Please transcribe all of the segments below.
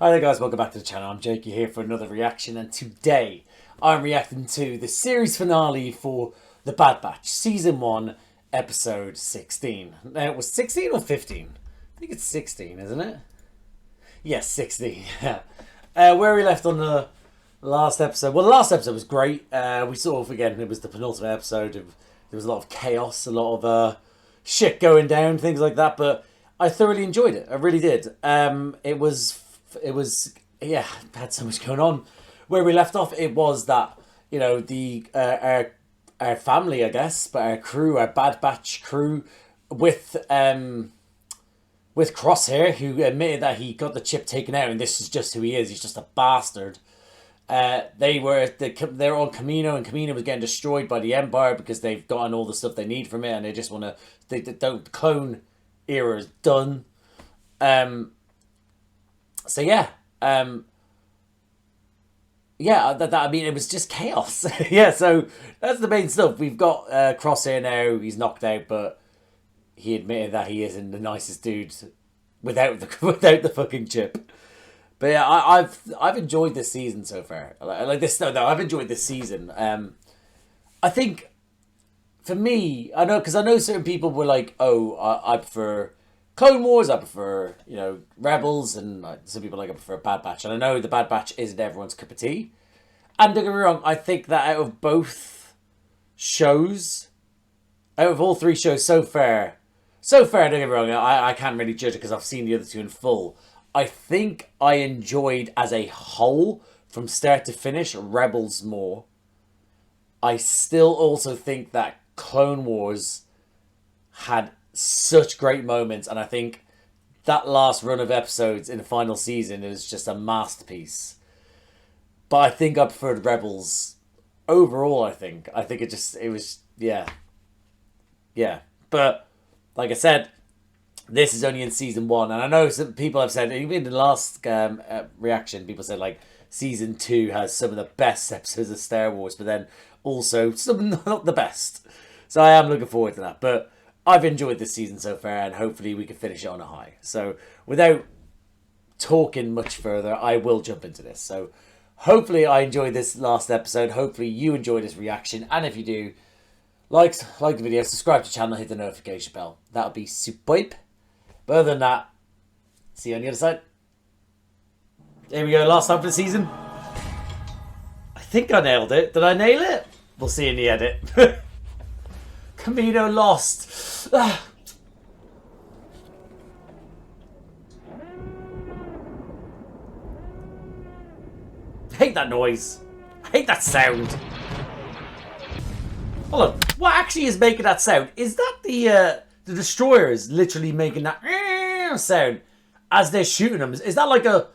Hi there guys, welcome back to the channel. I'm Jakey here for another reaction, and today I'm reacting to the series finale for The Bad Batch, Season 1, Episode 16. Now, it was 16 or 15? I think it's 16, isn't it? Yes, 16. Where we left on the last episode. Well, the last episode was great. We sort of, again, it was the penultimate episode. There was a lot of chaos, a lot of shit going down, things like that, but I thoroughly enjoyed it. I really did. It was, yeah, had so much going on. Where we left off, it was that, you know, our family, I guess, but our crew, our Bad Batch crew, with Crosshair, who admitted that he got the chip taken out, and this is just who he is. He's just a bastard. They were on Kamino, and Kamino was getting destroyed by the Empire because they've gotten all the stuff they need from it, and they just want to. The clone era is done. So yeah, I mean, it was just chaos. Yeah, so that's the main stuff. We've got Crosshair now. He's knocked out, but he admitted that he isn't the nicest dude without the fucking chip. But yeah, I've enjoyed this season so far. I've enjoyed this season. I think for me, I know certain people were like, oh, I prefer Clone Wars, I prefer, you know, Rebels, and some people like I prefer Bad Batch. And I know the Bad Batch isn't everyone's cup of tea. And don't get me wrong, I think that out of both shows, out of all three shows so far, don't get me wrong, I can't really judge it because I've seen the other two in full. I think I enjoyed as a whole, from start to finish, Rebels more. I still also think that Clone Wars had such great moments, and I think that last run of episodes in the final season is just a masterpiece. But I think I preferred Rebels overall. I think it was yeah. But like I said, this is only in season 1, and I know some people have said, even in the last reaction, people said like season 2 has some of the best episodes of Star Wars, but then also some not the best. So I am looking forward to that, but I've enjoyed this season so far, and hopefully we can finish it on a high. So without talking much further, I will jump into this. So hopefully I enjoyed this last episode. Hopefully you enjoyed this reaction. And if you do, like the video, subscribe to the channel, hit the notification bell. That would be superb. But other than that, see you on the other side. There we go, last time for the season. I think I nailed it. Did I nail it? We'll see in the edit. Kamino lost. Hate that noise. Hate that sound. Hold on. What actually is making that sound? Is that the destroyers literally making that sound as they're shooting them? Is that like a...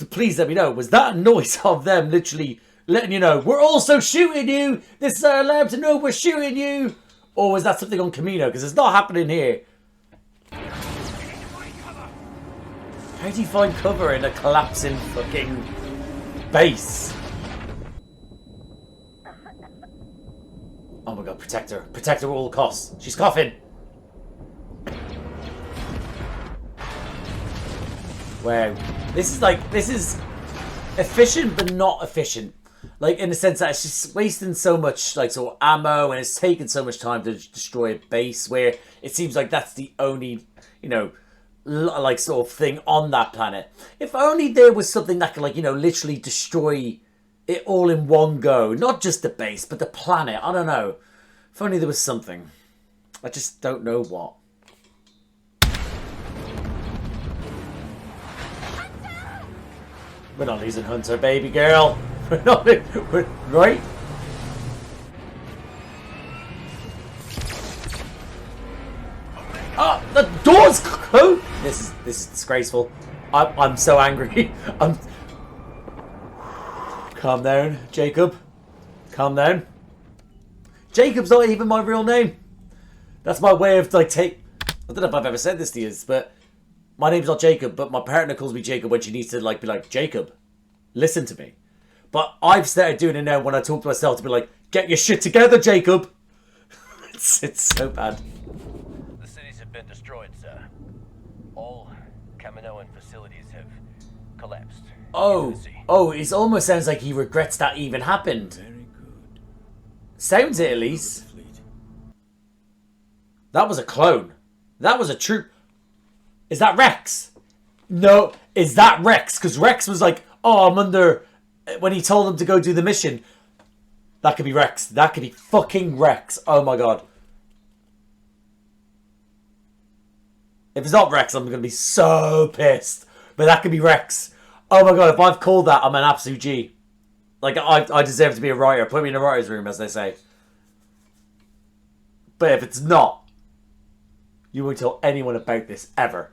Please let me know. Was that a noise of them literally letting you know, we're also shooting you? This is our alarm to know we're shooting you? Or was that something on Kamino? Because it's not happening here. How do you find cover in a collapsing fucking base? Oh my god, protect her. Protect her at all costs. She's coughing. Wow. This is efficient but not efficient. Like, in the sense that it's just wasting so much, like, sort of ammo, and it's taking so much time to destroy a base, where it seems like that's the only, you know, like, sort of thing on that planet. If only there was something that could, like, you know, literally destroy it all in one go. Not just the base, but the planet. I don't know. If only there was something. I just don't know what. We're not losing Hunter, baby girl. We're not, right? Oh, the door's closed. This is disgraceful. I'm so angry. Calm down, Jacob. Calm down. Jacob's not even my real name. That's my way of like I don't know if I've ever said this to you, but my name's not Jacob, but my partner calls me Jacob when she needs to like be like, Jacob, listen to me. But I've started doing it now when I talk to myself to be like, get your shit together, Jacob. It's so bad. The cities have been destroyed, sir. All Kaminoan facilities have collapsed. Oh, it almost sounds like he regrets that even happened. Very good. Sounds it at least. That was a clone. That was a true... Is that Rex? No, is that Rex? Because Rex was like, oh, I'm under... When he told him to go do the mission. That could be Rex. That could be fucking Rex. Oh my god. If it's not Rex, I'm going to be so pissed. But that could be Rex. Oh my god, if I've called that, I'm an absolute G. Like, I deserve to be a writer. Put me in a writer's room, as they say. But if it's not, you won't tell anyone about this, ever.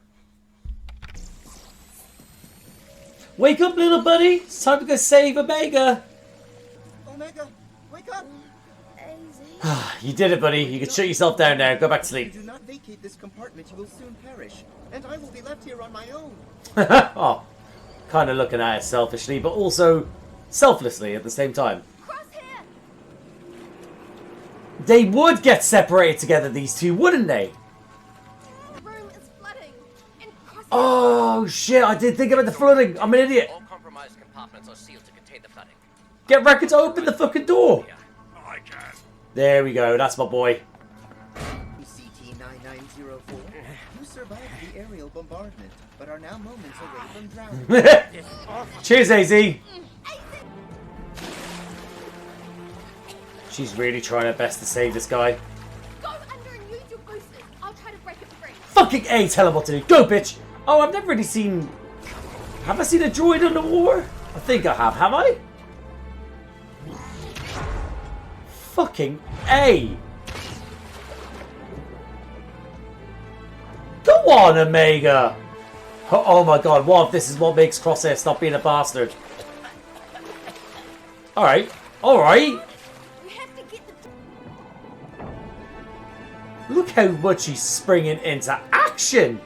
Wake up, little buddy. It's time to go save Omega. Omega, wake up! You did it, buddy. You can shut yourself down now. Go back to If sleep. you do not vacate this compartment, you will soon perish. And I will be left here on my own. Oh, kind of looking at it selfishly, but also selflessly at the same time. Crosshair! They would get separated together, these two, wouldn't they? The room is flooding. And Crosshair... Oh, shit. I did think about the flooding. I'm an idiot. All compromised compartments are sealed to contain the flooding. Get Wrecker to open the fucking door. Yeah. I can. There we go. That's my boy. CT-9904, you survived the aerial bombardment, but are now moments away from drowning. Cheers, AZ. She's really trying her best to save this guy. Go under and use your boosters. I'll try to break it free. Fucking A, tell him what to do. Go, bitch. Oh, I've never really seen... Have I seen a droid underwater? I think I have. Have I? Fucking A. Go on, Omega. Oh my god, what if this is what makes Crosshair stop being a bastard? Alright. Alright. We have to get the... Look how much he's springing into action.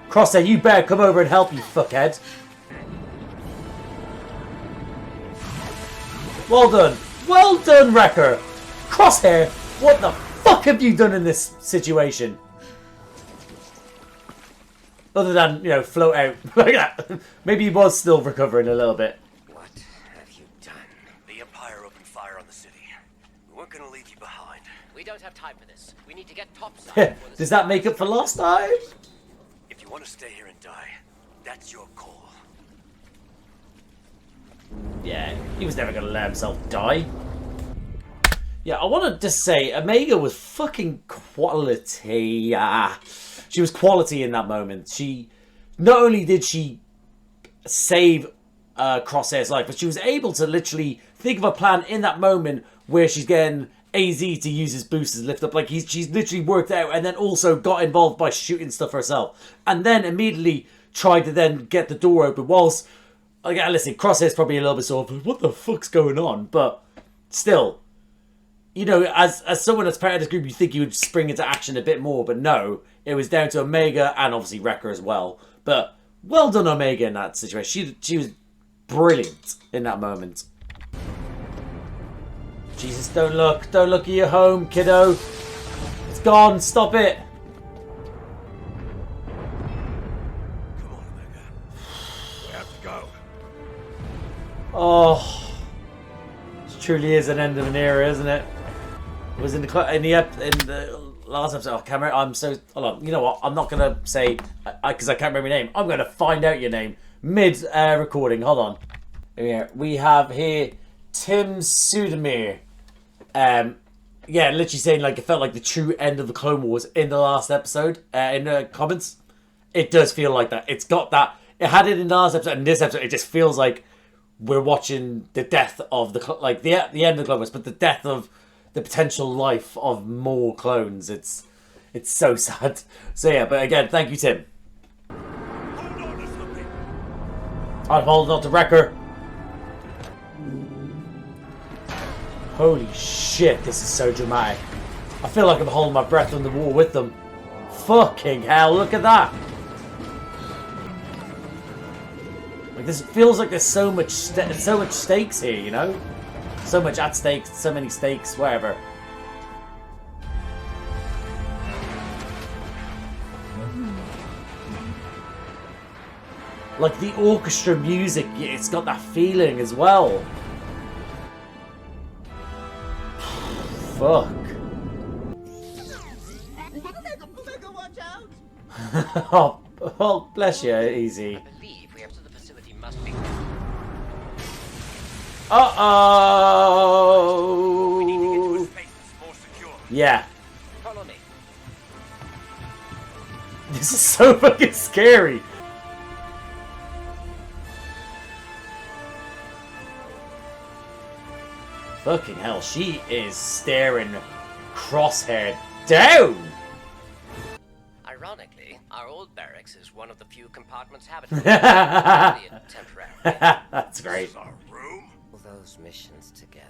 Crosshair, you better come over and help, you fuckhead. Well done. Well done, Wrecker. Crosshair, what the fuck have you done in this situation? Other than, you know, float out like that. Maybe he was still recovering a little bit. What have you done? The Empire opened fire on the city. We weren't going to leave you behind. We don't have time for this. We need to get topside. before the Does that make up for lost time? If you want to stay here and die, that's your call. Yeah, he was never going to let himself die. Yeah, I want to just say, Omega was fucking quality. She was quality in that moment. She, not only did she save Crosshair's life, but she was able to literally think of a plan in that moment where she's getting AZ to use his boosters to lift up. Like, she's literally worked out and then also got involved by shooting stuff herself. And then immediately tried to then get the door open whilst... Like, listen, Crosshair's probably a little bit sort of, what the fuck's going on? But still, you know, as someone that's part of this group, you think you would spring into action a bit more. But no, it was down to Omega and obviously Wrecker as well. But well done, Omega, in that situation. She was brilliant in that moment. Jesus, don't look. Don't look at your home, kiddo. It's gone. Stop it. Come on, Omega. We have to go. Oh, it truly is an end of an era, isn't it? It was in the last episode. Oh, Cameron, I'm so. Hold on. You know what? I'm not gonna say because I can't remember your name. I'm gonna find out your name mid recording. Hold on. Here we have here Tim Sudamir. Yeah, literally saying like it felt like the true end of the Clone Wars in the last episode. In the comments, it does feel like that. It's got that. It had it in the last episode, and this episode, it just feels like we're watching the death of the end of the Clone Wars, but the death of the potential life of more clones. It's so sad. So yeah, but again, thank you, Tim. Hold on, little people. I'm holding on to Wrecker. Holy shit, this is so dramatic. I feel like I'm holding my breath on the wall with them. Fucking hell, look at that. Like, this feels like there's so much stakes here, you know? So much at stake, so many stakes, wherever. Like the orchestra music, it's got that feeling as well. Fuck. Omega, watch out! Oh, bless you, easy. I believe we have to the facility must be. Uh-oh! We need to get to a space that's more secure. Yeah. Follow me. This is so fucking scary. Fucking hell, she is staring Crosshair down! Ironically, our old barracks is one of the few compartments habitable. Albeit temporarily. That's great. This is our room? All those missions together,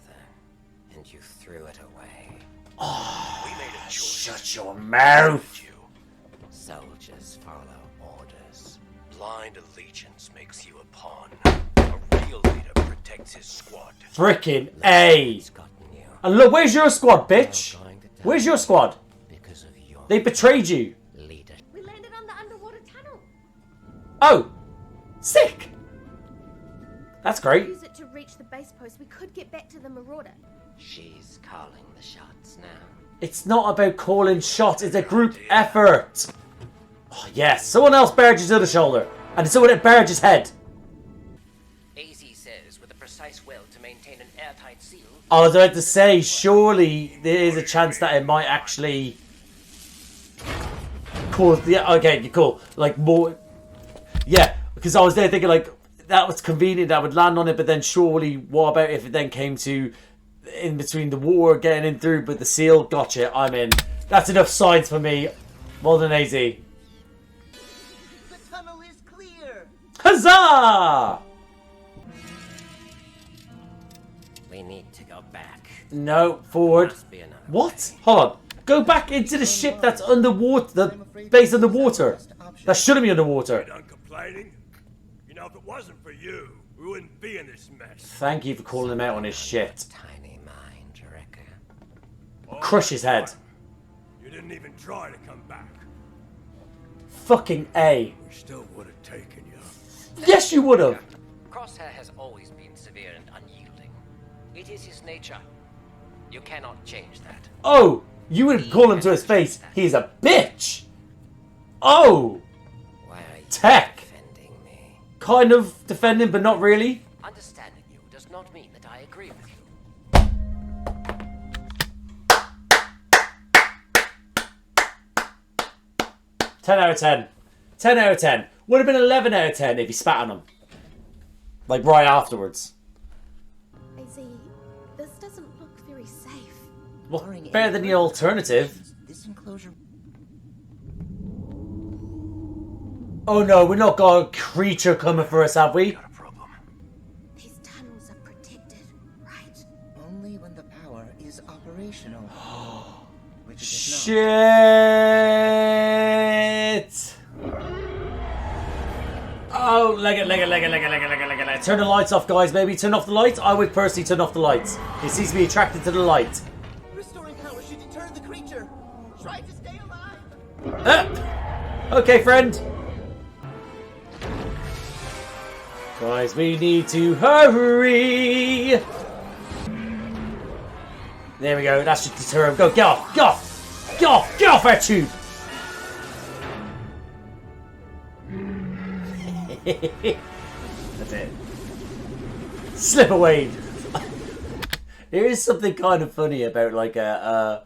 and you threw it away. We made a choice. Shut your mouth! You. Soldiers follow orders. Blind allegiance makes you a pawn. A real leader protects his squad. Frickin' A! It's gotten you. And look, where's your squad, bitch? You're going to die Where's your squad? because of your They betrayed you. leader. We landed on the underwater tunnel. Oh! Sick! That's great. Use it to reach the base post. We could get back to the Marauder. She's calling the shots now. It's not about calling shots, it's a group effort. Oh, yes, someone else barges the other shoulder. And someone that barges head. AZ says with a precise will to maintain an airtight seal. I was about to say, surely there is a chance that it might actually cause. Yeah, okay, cool. Like more. Yeah, because I was there thinking like that was convenient. That would land on it, but then surely, what about if it then came to in between the war getting in through, but the seal? Gotcha. I'm in. That's enough science for me. More than AZ. The tunnel is clear! Huzzah! We need to go back. No, forward. Must be another What? way. Hold on. Go back into the ship that's underwater. The base underwater. That shouldn't be underwater. Done complaining? You know, if it wasn't for you, we wouldn't be in this mess. Thank you for calling him out on his shit. Tiny mind, Wrecker. Crush his head. You didn't even try to come back. Fucking A. We still would have taken you. Yes, you would have. Crosshair has always been severe and unyielding. It is his nature. You cannot change that. Oh, you would call him to his face. He's a bitch. Oh, Why are you Tech. defending me? Kind of defending, but not really. Understanding you does not mean that I agree with you. 10 out of 10. 10 out of 10. Would have been 11 out of 10 if he spat on him. Like right afterwards. AZ, this doesn't look very safe. Well, Barring better any than the alternative. This enclosure. Oh no, we're not got a creature coming for us, have we? Got a problem. These tunnels are protected, right? Only when the power is operational. Which it is not. Shit! Oh, leg it. Turn the lights off, guys. Maybe turn off the lights. I would personally turn off the lights. It seems to be attracted to the light. Restoring power should deter the creature. Try to stay alive. Okay, friend. Guys, we need to hurry. There we go. That should deter him. Go, get off, get off, get off, get off our tube. That's it. Slip away. There is something kind of funny about like a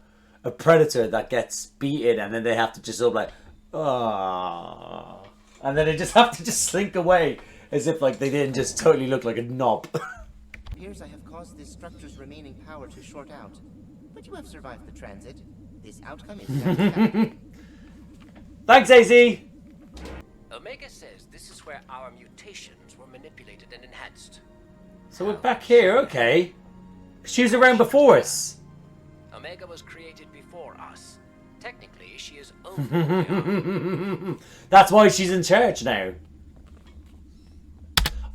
predator that gets beaten and then they have to just sort of like, ah, and then they just have to just slink away as if like they didn't just totally look like a knob. Appears I have caused this structure's remaining power to short out. But you have survived the transit. This outcome is satisfactory. Thanks, AZ. Omega says this is where our mutations were manipulated and enhanced. So we're back here, okay. She was around before us. Omega was created before us. Technically, she is over. That's why she's in charge now.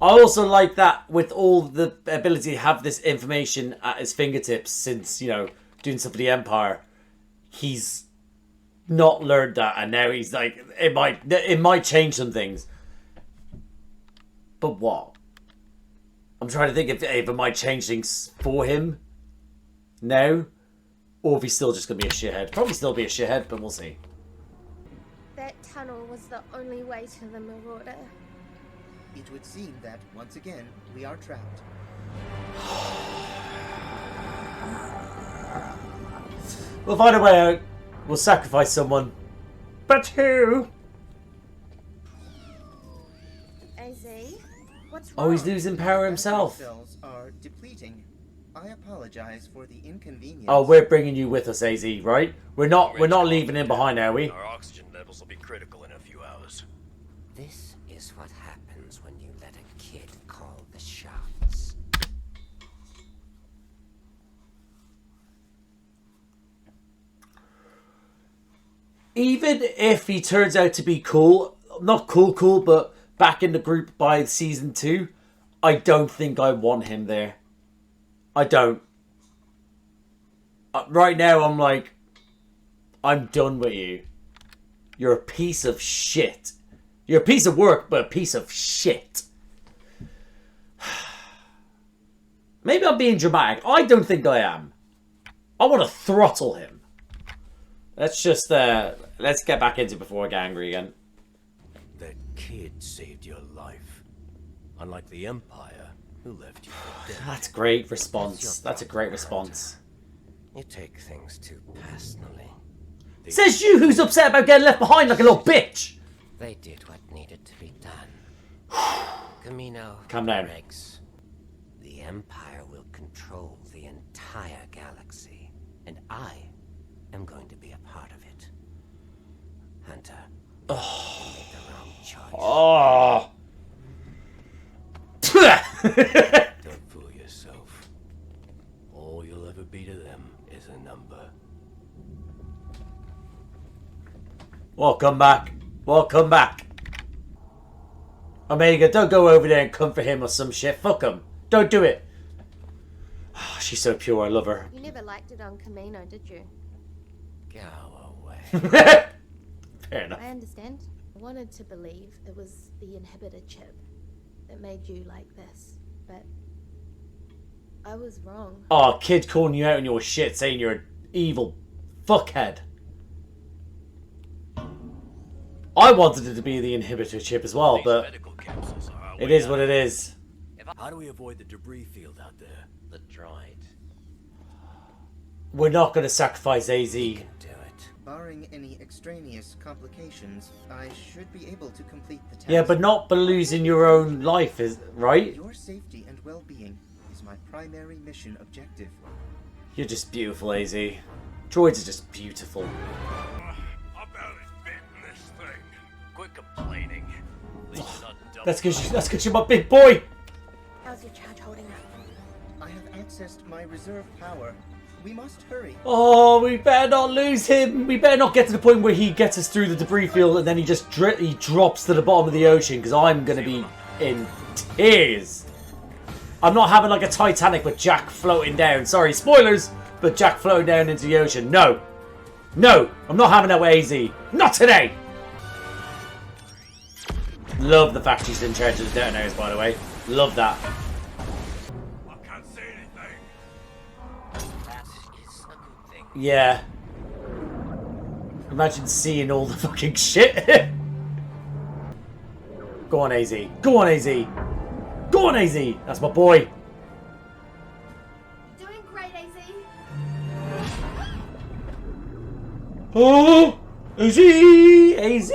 I also like that with all the ability to have this information at his fingertips since, you know, doing stuff for the Empire. He's not learned that and now he's like, it might change some things. But what? I'm trying to think if it might change things for him now, or if he's still just going to be a shithead. Probably still be a shithead, but we'll see. That tunnel was the only way to the Marauder. It would seem that, once again, we are trapped. We'll find a way out. We'll sacrifice someone. But who? AZ, what's wrong? Oh, he's losing power himself. Cells are depleting. I apologize for the inconvenience. Oh, we're bringing you with us, AZ, right? We're not leaving him behind, are we? Our oxygen levels will be critical in a few hours. This is what happens when you let a kid call the shots. Even if he turns out to be cool, not cool, but back in the group by season 2, I don't think I want him there. I don't. Right now, I'm like, I'm done with you. You're a piece of shit. You're a piece of work, but a piece of shit. Maybe I'm being dramatic. I don't think I am. I want to throttle him. Let's just, let's get back into it before I get angry again. That kid saved your life. Unlike the Empire, who left you for dead. That's a great response. That's a great response. You take things too personally. Says you who's upset about getting left behind like a little bitch. They did what needed to be done. Kamino, Calm down. Rex. The Empire will control the entire galaxy, and I am going to be a part of it. Hunter, you made the wrong choice. Oh. Don't fool yourself. All you'll ever be to them is a number. Welcome back. Welcome back. Omega, don't go over there and comfort him or some shit. Fuck him. Don't do it. Oh, she's so pure. I love her. You never liked it on Kamino, did you? Go away. Fair enough. I understand. I wanted to believe it was the inhibitor chip that made you like this, but I was wrong. Oh, kid calling you out on your shit, saying you're an evil fuckhead. I wanted it to be the inhibitor chip as well, These but medical capsules are our it way is out. what it is. How do we avoid the debris field out there? The droid We're not going to sacrifice AZ. can do it. Barring any extraneous complications, I should be able to complete the task. Yeah, but not by losing your own life, is right? Your safety and well-being is my primary mission objective. You're just beautiful, AZ. Droids are just beautiful. I barely fit in this thing. Quit complaining. At least you're not dumb. That's because you're my big boy. How's your charge holding up? I have accessed my reserve power. We must hurry. Oh, we better not lose him. We better not get to the point where he gets us through the debris field and then he just he drops to the bottom of the ocean, because I'm going to be in tears. I'm not having like a Titanic with Jack floating down. Sorry, spoilers, but Jack floating down into the ocean. No. No, I'm not having that with AZ. Not today. Love the fact she's in charge of the detonators, by the way. Love that. I can't see anything. That is a good thing. Yeah. Imagine seeing all the fucking shit. Go on, AZ. Go on, AZ. Go on, AZ. That's my boy. Doing great, AZ. Oh, AZ. AZ.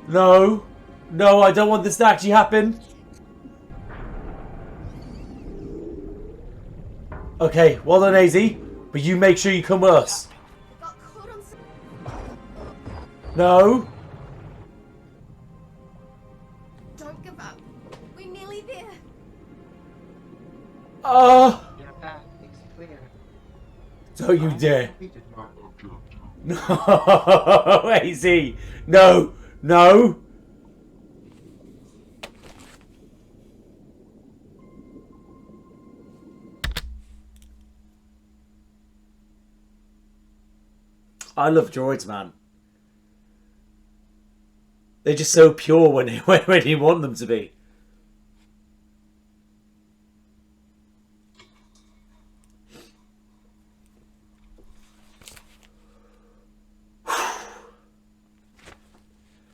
No. No, I don't want this to actually happen. Okay, well done, AZ. But you make sure you come with us. Got caught on some... No. Don't give up. We're nearly there. Your path is clear. Don't you dare. Completed my objective. No, AZ. No. No. I love droids, man. They're just so pure when you want them to be.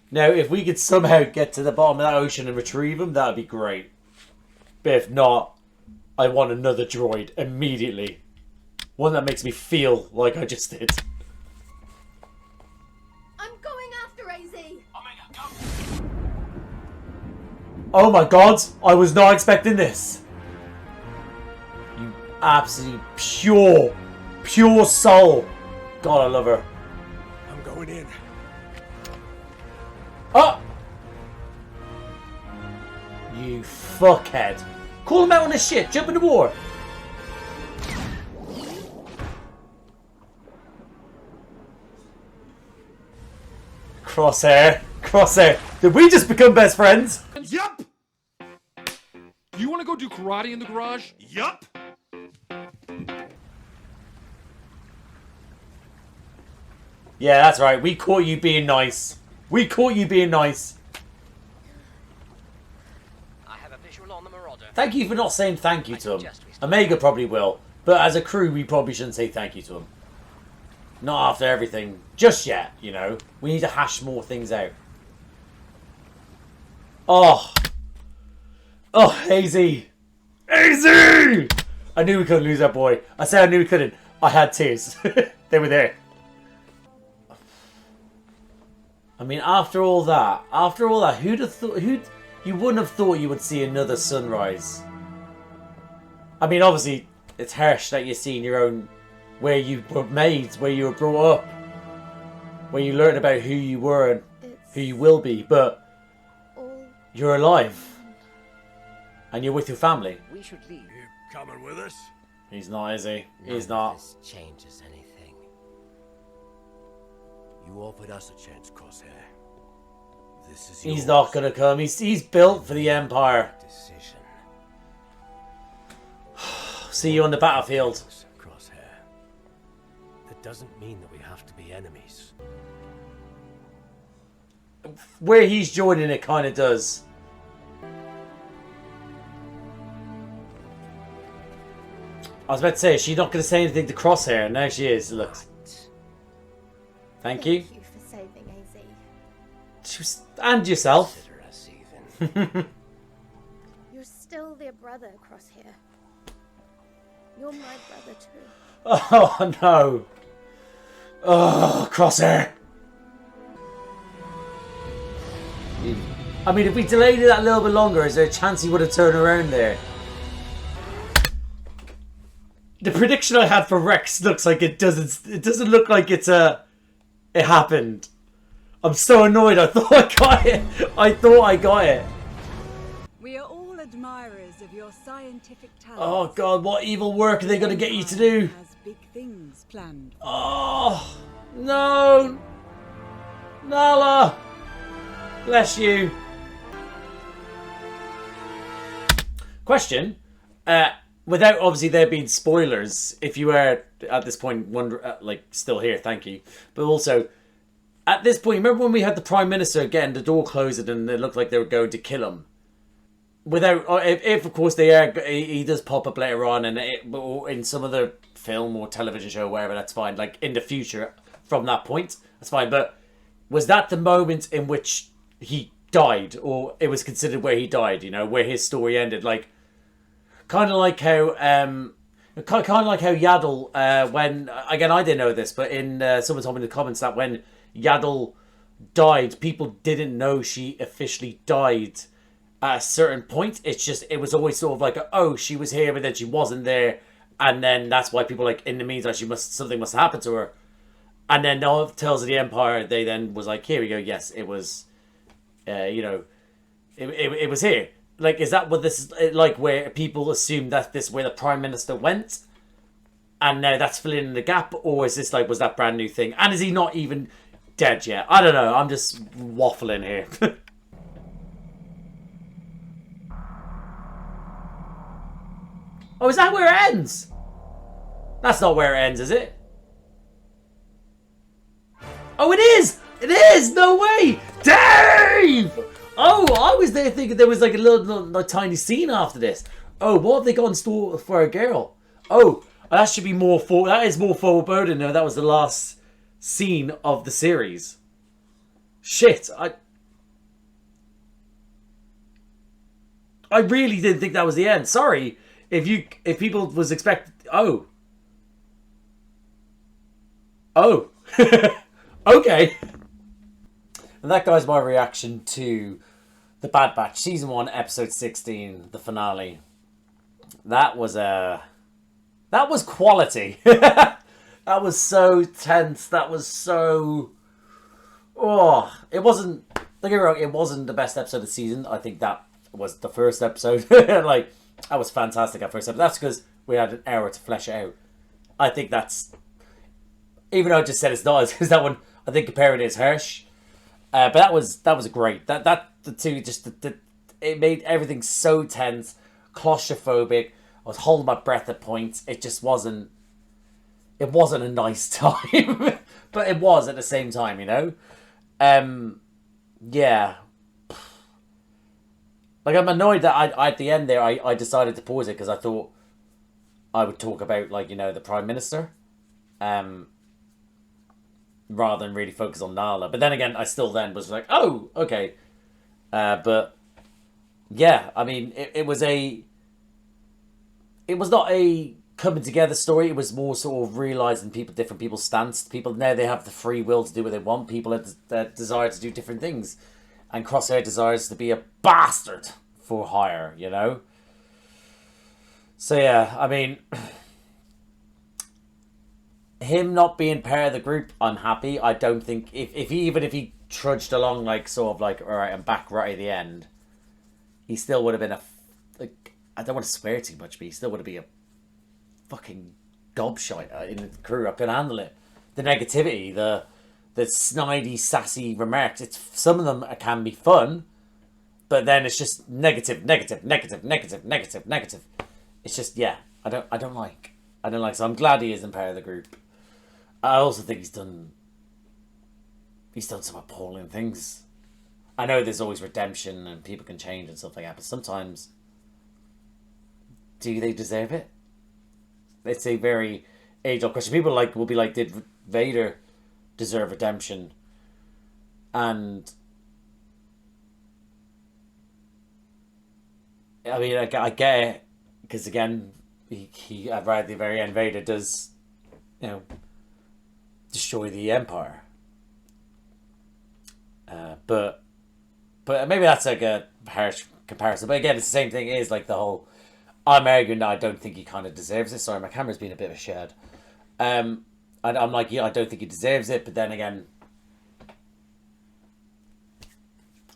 Now, if we could somehow get to the bottom of that ocean and retrieve them, that would be great. But if not, I want another droid immediately. One that makes me feel like I just did. I'm going after AZ. Oh my god, I was not expecting this. You absolutely pure soul. God, I love her. I'm going in. Oh! You fuckhead. Call him out on his shit. Jump in the war. Crosshair. Crosshair. Did we just become best friends? Yup! You want to go do karate in the garage? Yup! Yeah, that's right. We caught you being nice. We caught you being nice. I have a visual on the Marauder. Thank you for not saying thank you to him. Omega probably will. But as a crew, we probably shouldn't say thank you to him. Not after everything. Just yet, you know. We need to hash more things out. Oh. Oh, AZ. AZ! I knew we couldn't lose that boy. I said I knew we couldn't. I had tears. They were there. I mean, after all that, who'd have thought? You wouldn't have thought you would see another sunrise. I mean, obviously, it's harsh that you're seeing your own, where you were made, where you were brought up, where you learned about who you were and who you will be, but you're alive, and you're with your family. We should leave. You coming with us? He's not, is he? He's None of not. This changes anything. You offered us a chance, Crosshair. This is yours. He's not gonna come. He's built for the Empire. Decision. See you on the battlefield. Crosshair. That doesn't mean that we have to be enemies. Where he's joining it kind of does. I was about to say, she's not going to say anything to Crosshair, and now she is. Look. Thank you. Thank you for saving AZ. And yourself. Consider us even. You're still their brother, Crosshair. You're my brother too. Oh no. Oh, Crosshair. I mean, if we delayed it that little bit longer, is there a chance he would have turned around there? The prediction I had for Rex looks like it doesn't. It doesn't look like it's a. It happened. I'm so annoyed. I thought I got it. I thought I got it. We are all admirers of your scientific talent. Oh God, what evil work are they going to get you to do? Has big things planned. Oh no, Nala. Bless you. Question. Without obviously there being spoilers, if you were at this point still here, thank you. But also, at this point, remember when we had the Prime Minister again, the door closed and it looked like they were going to kill him. Without, if of course they are, he does pop up later on, and or in some other film or television show, wherever, that's fine. Like in the future, from that point, that's fine. But was that the moment in which he died, or it was considered where he died? You know, where his story ended, like. Kind of like how, Yaddle, when, again, I didn't know this, but someone told me in the comments that when Yaddle died, people didn't know she officially died at a certain point. It's just, it was always sort of like, oh, she was here, but then she wasn't there, and then that's why people, like, in the meantime, something must have happened to her. And then all Tales of the Empire, they then was like, here we go, yes, it was, it was here. Like, is that what this is like, where people assume that this is where the Prime Minister went? And now that's filling in the gap? Or is this like, was that brand new thing? And is he not even dead yet? I don't know. I'm just waffling here. Oh, is that where it ends? That's not where it ends, is it? Oh, it is! It is! No way! Dang! leave. Oh, I was there thinking there was like a little tiny scene after this. Oh, what have they got in store for a girl? Oh, that should be more that is more foreboding. No, that was the last scene of the series. Shit, I really didn't think that was the end. Sorry if people was expecting. Oh, okay. And that, guys, my reaction to The Bad Batch season 1, episode 16, the finale. That was quality. That was so tense. That was so. Oh, it wasn't. Don't get me wrong. It wasn't the best episode of the season. I think that was the first episode. Like, that was fantastic at first episode. That's because we had an hour to flesh it out. I think that's. Even though I just said it's not, because that one, I think comparing it is harsh. But that was great. The two just it made everything so tense, claustrophobic. I was holding my breath at points. It just wasn't. It wasn't a nice time, but it was at the same time, you know. Yeah. Like, I'm annoyed that I at the end there I decided to pause it because I thought I would talk about, like, you know, the Prime Minister. Rather than really focus on Nala. But then again, I still then was like, oh, okay. But, yeah, I mean, it was not a coming together story. It was more sort of realising different people's stance. People, now they have the free will to do what they want. People have the desire to do different things. And Crosshair desires to be a bastard for hire, you know? So, yeah, I mean... him not being part of the group, I'm happy. I don't think if he trudged along, like, sort of like, all right, I'm back right at the end, he still would have been I don't want to swear too much, but he still would have been a fucking gobshite in the crew. I can handle it. The negativity, the snidey, sassy remarks. Some of them can be fun, but then it's just negative. It's just, yeah, I don't like. So I'm glad he isn't part of the group. I also think he's done some appalling things. I know there's always redemption and people can change and stuff like that, but sometimes, do they deserve it? It's a very age-old question. People will be like, did Vader deserve redemption? And I mean, I get it, because again, he right at the very end, Vader does, you know, destroy the Empire. But maybe that's like a harsh comparison. But again, it's the same thing. It is like the whole, I'm arguing that I don't think he kind of deserves it. Sorry, my camera's been a bit of a shed. And I'm like, yeah, I don't think he deserves it. But then again,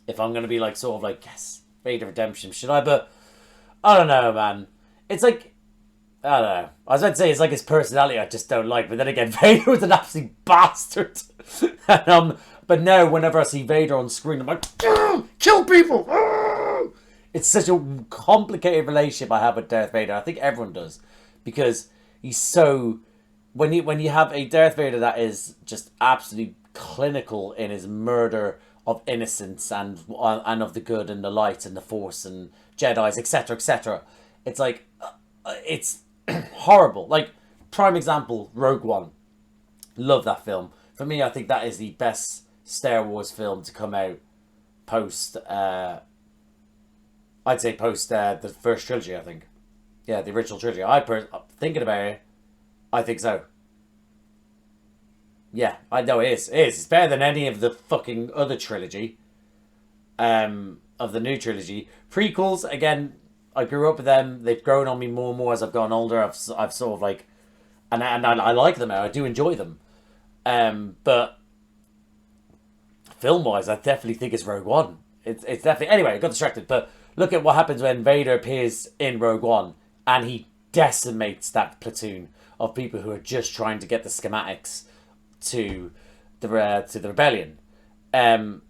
if I'm going to be like, sort of like, yes, Vader redemption, should I? But I don't know, man. It's like, I don't know. I was about to say it's like his personality I just don't like, but then again, Vader was an absolute bastard. But now whenever I see Vader on screen, I'm like, kill people! It's such a complicated relationship I have with Darth Vader. I think everyone does, because he's so. When you have a Darth Vader that is just absolutely clinical in his murder of innocents and of the good and the light and the Force and Jedis, etc., it's like it's horrible. Like, prime example, Rogue One. Love that film. For me, I think that is the best Star Wars film to come out post. I'd say post the first trilogy. I think, yeah, the original trilogy. Thinking about it, I think so. Yeah, I know it is. It's better than any of the fucking other trilogy. Of the new trilogy. Prequels, again, I grew up with them. They've grown on me more and more as I've gotten older. I've sort of like, and I like them now. I do enjoy them. But film-wise, I definitely think it's Rogue One. It's definitely, anyway, I got distracted. But look at what happens when Vader appears in Rogue One, and he decimates that platoon of people who are just trying to get the schematics to the rebellion, and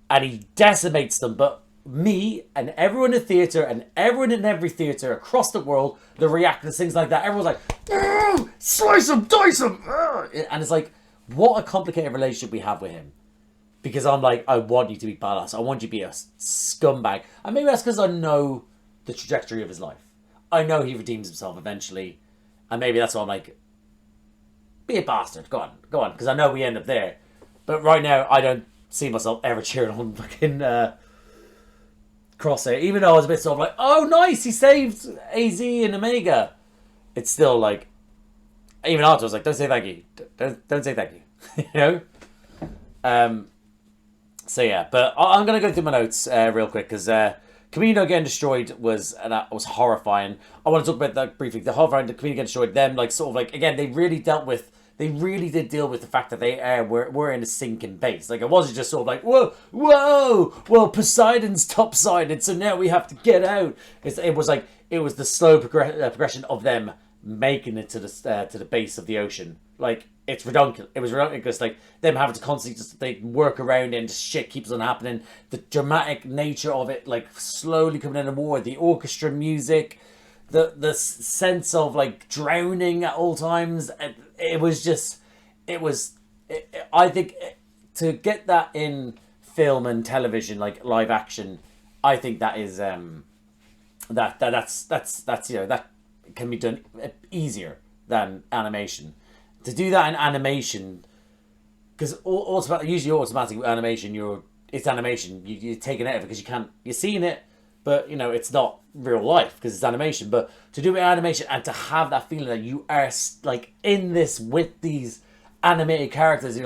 he decimates them. But me and everyone in the theater and everyone in every theater across the world that react to things like that, everyone's like, slice him, dice him, and it's like, what a complicated relationship we have with him. because I'm like, I want you to be badass. I want you to be a scumbag. And maybe that's because I know the trajectory of his life. I know he redeems himself eventually. And maybe that's why I'm like, be a bastard. Go on. Because I know we end up there. But right now, I don't see myself ever cheering on fucking Crosshair. Even though I was a bit sort of like, oh, nice, he saved AZ and Omega. It's still like, even after I was like, don't say thank you. Don't say thank you. You know? So yeah, but I'm going to go through my notes real quick because Kamino getting destroyed was horrifying. I want to talk about that briefly. The horrifying, the Kamino getting destroyed, them like sort of like, again, they really did deal with the fact that they were in a sinking base. Like, it wasn't just sort of like, whoa, well, Poseidon's topsided, so now we have to get out. It was the slow progression of them making it to the base of the ocean. Like, it's redundant. It was redundant because like them having to constantly just like work around it and just shit keeps on happening. The dramatic nature of it, like slowly coming into war. The orchestra music, the sense of like drowning at all times. I think to get that in film and television, like live action, I think that is that's you know, that can be done easier than animation. To do that in animation, because usually automatic animation, it's animation. You're taking it out of it because you're seeing it, but you know it's not real life because it's animation. But to do it in animation and to have that feeling that you are like in this with these animated characters, you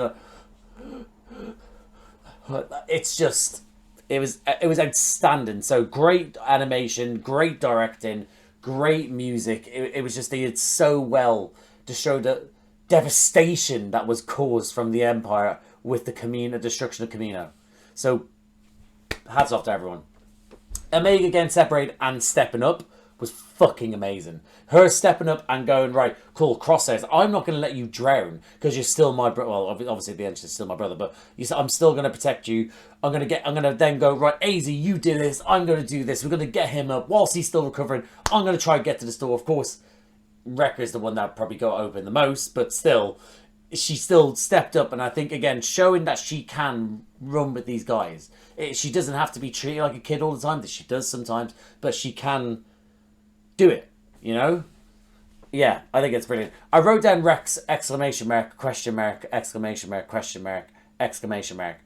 know, it's just it was outstanding. So great animation, great directing, great music. It was just they did so well to show the devastation that was caused from the Empire with the destruction of Kamino. So hats off to everyone. Omega getting separated and stepping up was fucking amazing. Her stepping up and going, right, cool, Crosshair, I'm not going to let you drown because you're still my brother. Well, obviously at the end she's still my brother, but I'm still going to protect you. I'm going to then go, right, AZ, you do this. I'm going to do this. We're going to get him up whilst he's still recovering. I'm going to try and get to the store. Of course, Wrecker's the one that probably got open the most, but still, she still stepped up, and I think, again, showing that she can run with these guys. She doesn't have to be treated like a kid all the time, that she does sometimes, but she can do it, you know? Yeah, I think it's brilliant. I wrote down Rex, exclamation mark, question mark, exclamation mark, question mark, exclamation mark.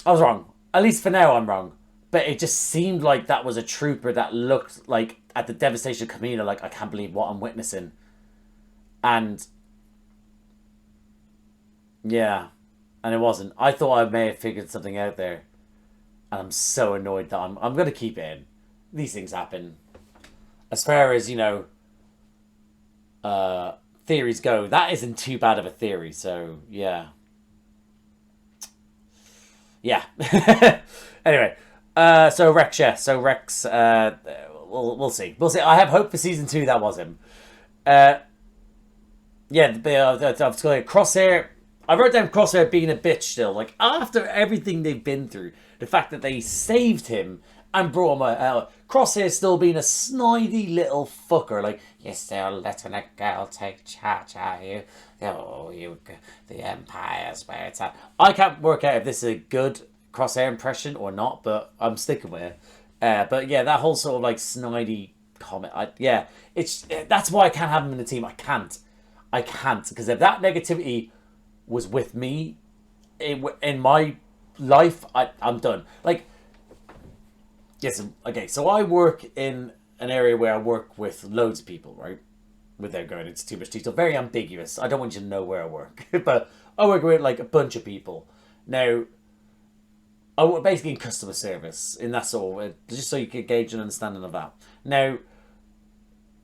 I was wrong. At least for now, I'm wrong. But it just seemed like that was a trooper that looked like, at the devastation of Kamino, like, I can't believe what I'm witnessing. And yeah, and it wasn't. I thought I may have figured something out there. And I'm so annoyed that I'm going to keep it in. These things happen. As far as, you know, theories go, that isn't too bad of a theory. So, yeah. Yeah. Anyway. So Rex, yeah. So Rex, we'll see. We'll see. I have hope for season 2 that was him. Yeah, Crosshair. I wrote down Crosshair being a bitch still. Like, after everything they've been through, the fact that they saved him and brought him out. Crosshair still being a snidey little fucker. Like, you're still letting a girl take charge, are you? Oh, the Empire's where it's at. I can't work out if this is a good Crosshair impression or not, but I'm sticking with it. But yeah, that whole sort of like snidey comment. That's why I can't have him in the team. I can't because if that negativity was with me in my life, I'm done. Like, yes, okay. So I work in an area where I work with loads of people, right? Without going into too much detail, very ambiguous. I don't want you to know where I work, but I work with like a bunch of people. Now, I work basically in customer service, in that sort of way, just so you can gauge an understanding of that. Now,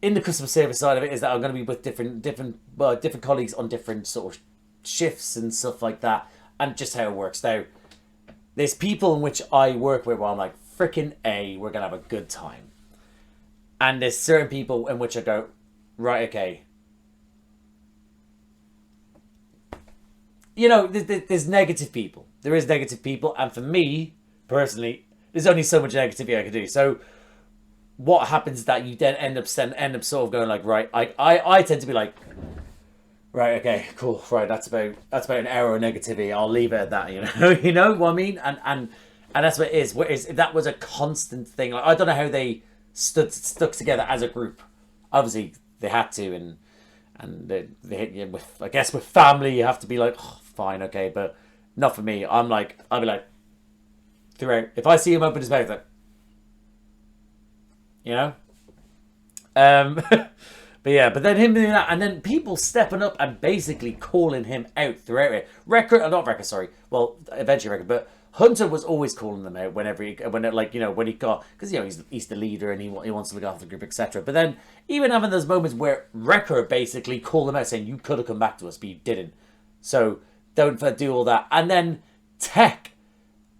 in the customer service side of it is that I'm going to be with different colleagues on different sort of shifts and stuff like that, and just how it works. Now, there's people in which I work with where I'm like, frickin' A, we're going to have a good time. And there's certain people in which I go, right, okay. You know, there's negative people. There is negative people, and for me, personally, there's only so much negativity I can do. So, what happens is that you then end up sort of going like, right, I tend to be like, Right, okay, cool. Right, that's about an hour of negativity. I'll leave it at that, you know. You know what I mean? And that's what it is. That was a constant thing. Like, I don't know how they stuck together as a group. Obviously they had to, and they hit you with, I guess with family you have to be like, oh, fine, okay, but not for me. I'll be like throughout. If I see him open his mouth, like, you know? But yeah, but then him doing that, and then people stepping up and basically calling him out throughout it. Well, eventually Record, but Hunter was always calling them out when he got, because, you know, he's the leader and he wants to look after the group, etc. But then even having those moments where Wrecker basically called them out saying, you could have come back to us, but you didn't. So don't do all that. And then Tech,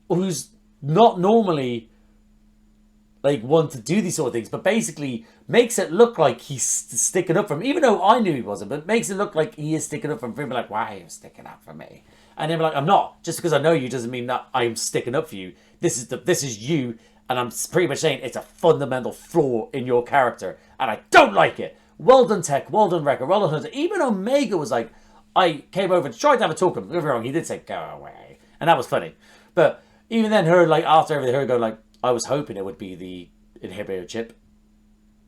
who's not normally like one to do these sort of things, but basically makes it look like he's sticking up for him, even though I knew he wasn't, but makes it look like he is sticking up for him. For him, like, why are you sticking up for me? And then like, I'm not. Just because I know you doesn't mean that I'm sticking up for you. This is you, and I'm pretty much saying it's a fundamental flaw in your character, and I don't like it. Well done, Tech. Well done, Wrecker. Well done, Hunter. Even Omega was like, I came over to try to have a talk with him. Don't get me wrong, he did say, go away. And that was funny. But even then, her, like, after everything, her going, like, I was hoping it would be the inhibitor chip.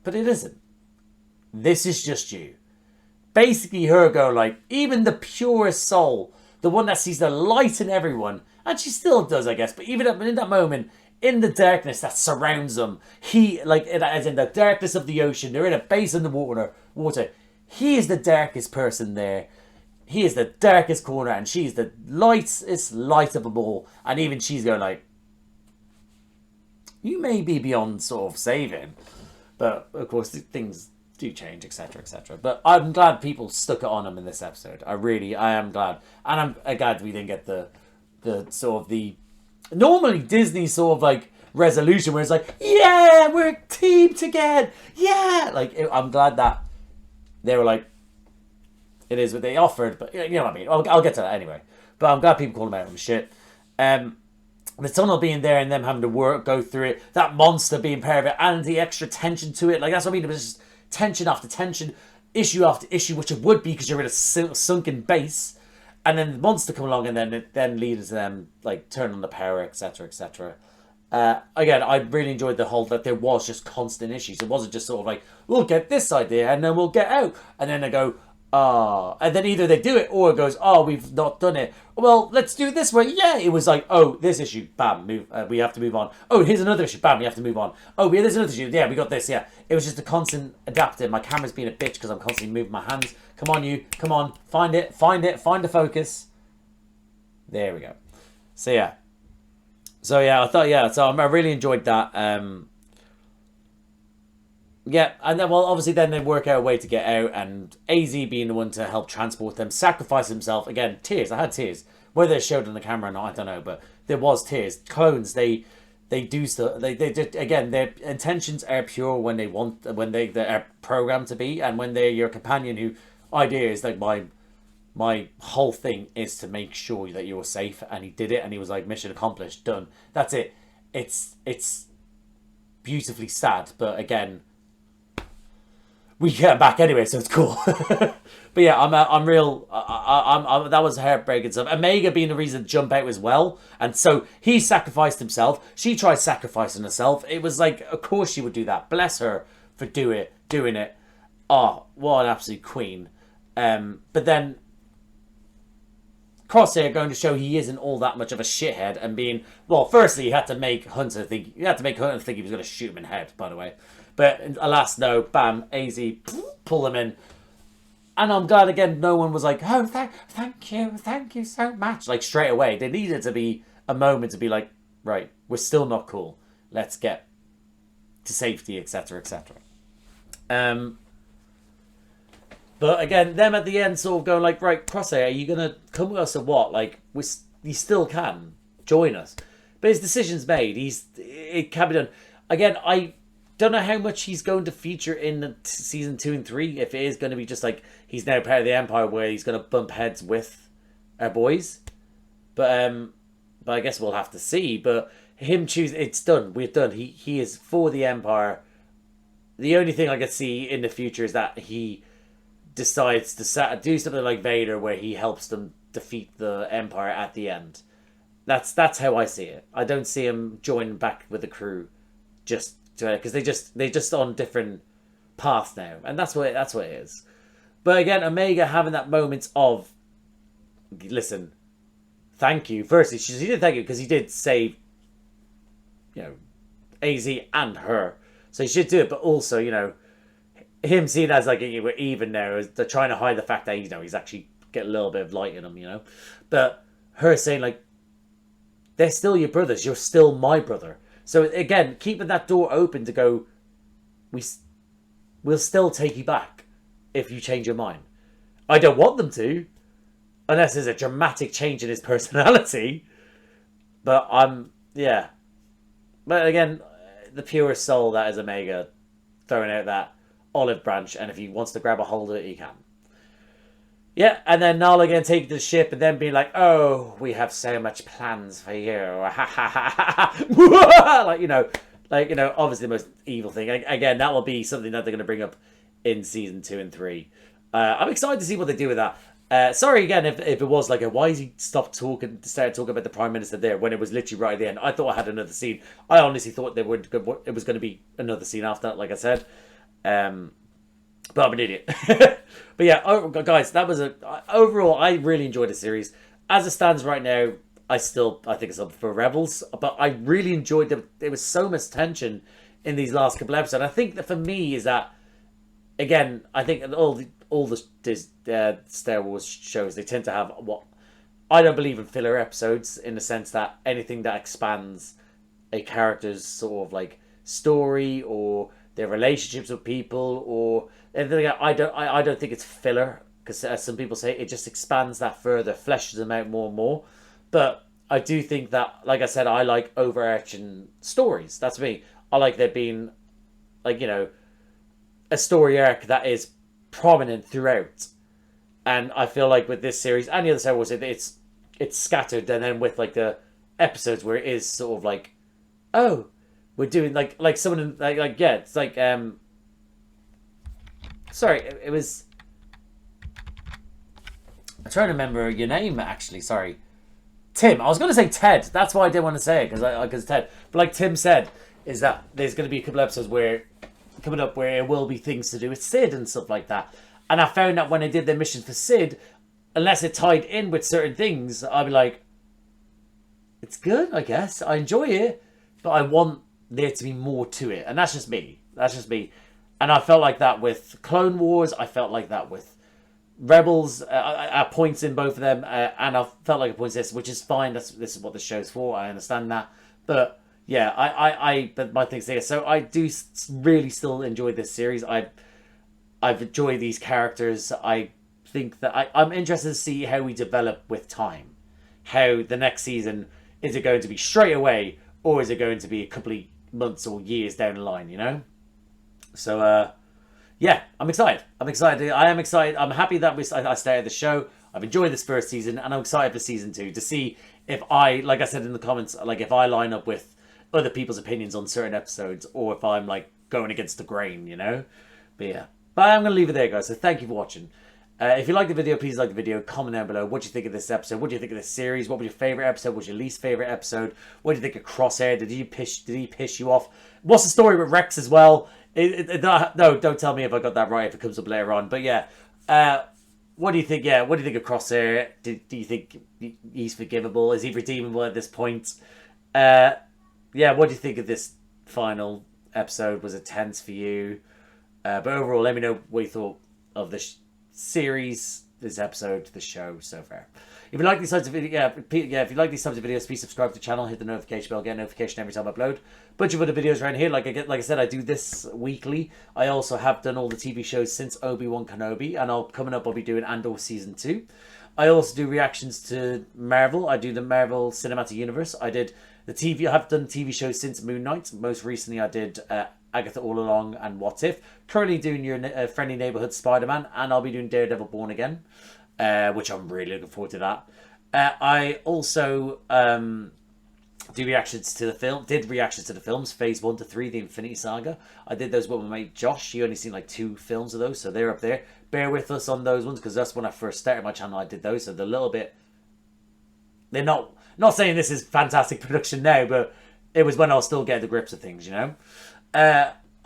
But it isn't. This is just you. Basically, her going, like, even the purest soul, the one that sees the light in everyone, and she still does, I guess, but even in that moment, in the darkness that surrounds them, as in the darkness of the ocean, they're in a base in the water, he is the darkest person there. He is the darkest corner, and she's the lightest light of them all. And even she's going like, you may be beyond sort of saving. But, of course, things do change, etc., etc. But I'm glad people stuck it on him in this episode. I am glad. And I'm glad we didn't get the sort of the... Normally, Disney sort of, like, resolution where it's like, yeah, we're teamed again. Yeah! Like, I'm glad that they were like, it is what they offered, but you know what I mean. I'll get to that anyway. But I'm glad people call him out on shit. The tunnel being there and them having to go through it, that monster being part of it, and the extra tension to it. Like, that's what I mean. It was just tension after tension, issue after issue, which it would be because you're in a sunken base. And then the monster come along and then leads to them, like, turn on the power, etc., etc. Again, I really enjoyed the whole, that there was just constant issues. It wasn't just sort of like, we'll get this idea and then we'll get out. And then they go, and then either they do it or it goes, we've not done it. Well, let's do it this way. Yeah, it was like, this issue, bam, we have to move on. Oh, here's another issue, bam, we have to move on. Oh, yeah, there's another issue. Yeah, we got this, yeah. It was just a constant adapting. My camera's being a bitch because I'm constantly moving my hands. Come on, you. Come on. Find the focus. There we go. So, yeah. I thought, so I really enjoyed that. Yeah, and then, well, obviously then they work out a way to get out, and AZ being the one to help transport them, sacrifice himself. Again, tears. I had tears. Whether it showed on the camera or not, I don't know, but there was tears. Clones, they do stuff. They just, again, their intentions are pure when they are programmed to be, and when they're your companion, who idea is like my whole thing is to make sure that you're safe, and he did it, and he was like, mission accomplished, done. That's it. It's beautifully sad, but again, we get him back anyway, so it's cool. But yeah, I'm real. That was heartbreaking stuff. Omega being the reason to jump out as well, and so he sacrificed himself. She tried sacrificing herself. It was like, of course she would do that. Bless her for doing it. Oh, what an absolute queen. But then Crosshair going to show he isn't all that much of a shithead, and being, well, firstly, you had to make Hunter think he was going to shoot him in the head, by the way. But alas, no, bam, AZ, pull him in. And I'm glad, again, no one was like, oh, thank you so much. Like, straight away. There needed to be a moment to be like, right, we're still not cool. Let's get to safety, etc., etc. But again, them at the end sort of going like, right, Crosshair, are you going to come with us or what? Like, you still can join us. But his decision's made. It can be done. Again, I don't know how much he's going to feature in season 2 and 3. If it is going to be just like he's now part of the Empire, where he's going to bump heads with our boys. But I guess we'll have to see. But him choosing, it's done. We're done. He is for the Empire. The only thing I could see in the future is that he decides to do something like Vader, where he helps them defeat the Empire at the end. That's how I see it. I don't see him joining back with the crew, just because they're just on different paths now, and that's what it is. But again, Omega having that moment of, listen, thank you. Firstly, she did thank you because he did save, AZ and her, so he should do it. But also, him seeing as like we're even now, is they're trying to hide the fact that he's actually get a little bit of light in him, But her saying like, they're still your brothers. You're still my brother. So again, keeping that door open to go, we'll still take you back if you change your mind. I don't want them to, unless there's a dramatic change in his personality. But But again, the purest soul that is Omega, throwing out that olive branch, and if he wants to grab a hold of it, he can. Yeah, and then Nala again taking the ship and then being like, oh, we have so much plans for you. Obviously the most evil thing. Again, that will be something that they're going to bring up in season 2 and 3. I'm excited to see what they do with that. Sorry again if it was like why has he started talking about the Prime Minister there when it was literally right at the end. I thought I had another scene. I honestly thought it was going to be another scene after that, like I said. But I'm an idiot. But yeah, guys, that was overall, I really enjoyed the series. As it stands right now, I think it's up for Rebels, but I really enjoyed there was so much tension in these last couple episodes. I think that for me is that, again, I think all the Star Wars shows, they tend to have I don't believe in filler episodes, in the sense that anything that expands a character's sort of like story or their relationships with people or anything. I don't think it's filler, because as some people say, it just expands that further, fleshes them out more and more. But I do think that, like I said, I like overarching stories. That's me. I like there being like, a story arc that is prominent throughout. And I feel like with this series and the other Star Wars, it's scattered, and then with like the episodes where it is sort of like, oh, we're doing like someone like yeah, it's like sorry, it was, I'm trying to remember your name actually. Sorry, Tim. I was going to say Ted. That's why I didn't want to say it, because Ted. But like Tim said, is that there's going to be a couple episodes coming up where it will be things to do with Sid and stuff like that. And I found that when I did the missions for Sid, unless it tied in with certain things, I'd be like, it's good, I guess. I enjoy it, but I want there to be more to it. And that's just me. And I felt like that with Clone Wars. I felt like that with Rebels at points in both of them. And I felt like a point this, which is fine. This is what the show's for. I understand that. But yeah, but my thing's there. So I do really still enjoy this series. I've enjoyed these characters. I think that I'm interested to see how we develop with time. How the next season, is it going to be straight away, or is it going to be a couple of months or years down the line, So, yeah, I'm excited. I am excited. I'm happy that I started the show. I've enjoyed this first season, and I'm excited for season 2 to see if like I said in the comments, like if I line up with other people's opinions on certain episodes, or if I'm like going against the grain, But yeah, but I'm going to leave it there, guys. So thank you for watching. If you like the video, please like the video. Comment down below what you think of this episode. What do you think of this series? What was your favourite episode? What was your least favourite episode? What do you think of Crosshair? Did he piss you off? What's the story with Rex as well? No, don't tell me if I got that right, if it comes up later on. But yeah, what do you think? Yeah, what do you think of Crosshair? Do you think he's forgivable? Is he redeemable at this point? Yeah, what do you think of this final episode? Was it tense for you? But overall, let me know what you thought of this series, this episode, the show so far. If you like these types of videos, if you like these types of videos, please subscribe to the channel, hit the notification bell, get a notification every time I upload. Bunch of other videos around here. Like I said, I do this weekly. I also have done all the TV shows since Obi-Wan Kenobi, and coming up I'll be doing Andor season 2. I also do reactions to Marvel. I do the Marvel Cinematic Universe. I did the TV. I have done TV shows since Moon Knight. Most recently, I did Agatha All Along and What If. Currently doing your Friendly Neighborhood Spider-Man, and I'll be doing Daredevil Born Again, which I'm really looking forward to that. I also Do reactions to the film. Did reactions to the films, Phase 1 to 3, the Infinity Saga. I did those with my mate Josh. He only seen like 2 films of those, so they're up there. Bear with us on those ones, because that's when I first started my channel. I did those, so they're a little bit... They're not saying this is fantastic production now, but it was when I was still getting the grips of things, you know?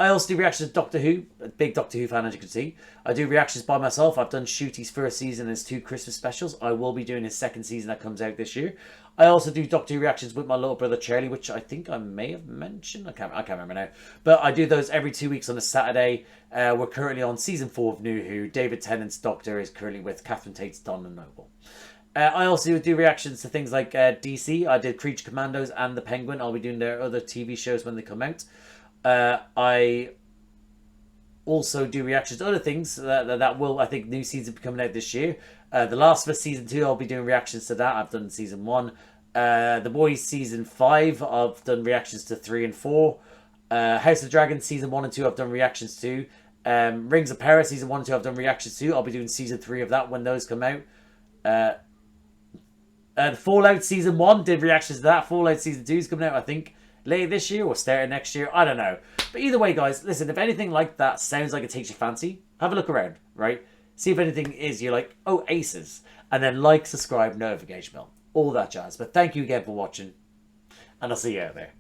I also do reactions to Doctor Who. A big Doctor Who fan, as you can see. I do reactions by myself. I've done Shooty's first season and his 2 Christmas specials. I will be doing his 2nd season that comes out this year. I also do Doctor Who reactions with my little brother Charlie, which I think I may have mentioned. I can't remember now. But I do those every 2 weeks on a Saturday. We're currently on season 4 of New Who. David Tennant's Doctor is currently with Catherine Tate's Donna Noble. I also do reactions to things like DC. I did Creature Commandos and The Penguin. I'll be doing their other TV shows when they come out. I also do reactions to other things that will, I think, new season be coming out this year. The Last of Us season 2, I'll be doing reactions to that. I've done season 1. The Boys season 5, I've done reactions to 3 and 4. House of Dragons season 1 and 2, I've done reactions to. Rings of Power season 1 and 2, I've done reactions to. I'll be doing season 3 of that when those come out. Fallout season 1, did reactions to that. Fallout season 2 is coming out, I think, later this year or starting next year. I don't know. But either way, guys, listen, if anything like that sounds like it takes your fancy, have a look around, right? See if anything is, you're like, oh, aces. And then like, subscribe, notification bell. All that jazz. But thank you again for watching. And I'll see you out there.